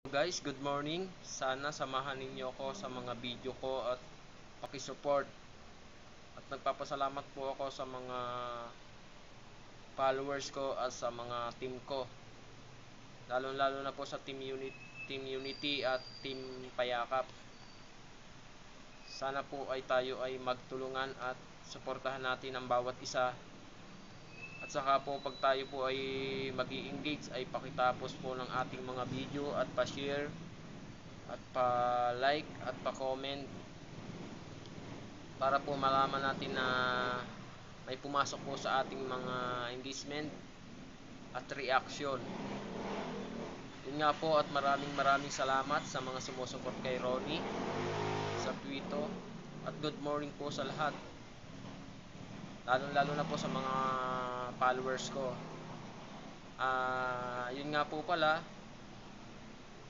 Guys, good morning. Sana samahan ninyo ako sa mga video ko at paki-support. At nagpapasalamat po ako sa mga followers ko at sa mga team ko. Lalo-lalo na po sa Team Unity at Team Payakap. Sana po ay tayo ay magtulungan at suportahan natin ang bawat isa. At saka po pag tayo po ay mag-i-engage ay pakitapos po ng ating mga video at pa-share at pa-like at pa-comment para po malaman natin na may pumasok po sa ating mga engagement at reaction. Yun nga po, at maraming salamat sa mga sumusuport kay Ronnie sa Twitter, at good morning po sa lahat, lalo na po sa mga followers ko. Yun nga po pala,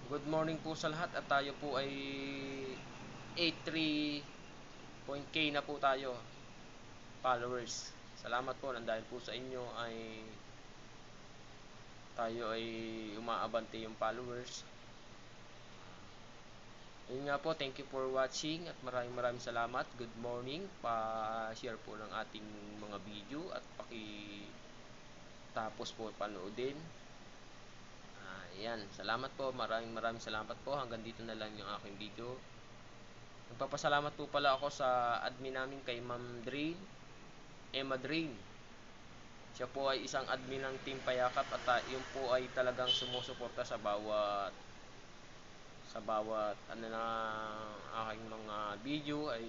good morning po sa lahat, at tayo po ay 83.k na po tayo followers. Salamat po, dahil po sa inyo ay tayo ay umaabante yung followers. Yun nga po, thank you for watching at maraming salamat. Good morning. Pa-share po ng ating mga video at paki-tapos po panoodin. Ayan, salamat po. Maraming salamat po. Hanggang dito na lang yung aking video. Nagpapasalamat po pala ako sa admin namin kay Ma'am Drain, Emma Drain. Siya po ay isang admin ng Team Payakap at yun po ay talagang sumusuporta sa bawat ano na aking mga video ay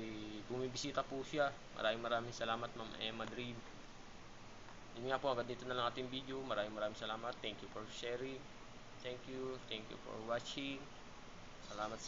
bumibisita po siya. Maraming salamat Ma'am Emma Drain. Yun nga po, hanggang dito na lang ating video. Maraming salamat. Thank you for sharing. Thank you for watching. Salamat.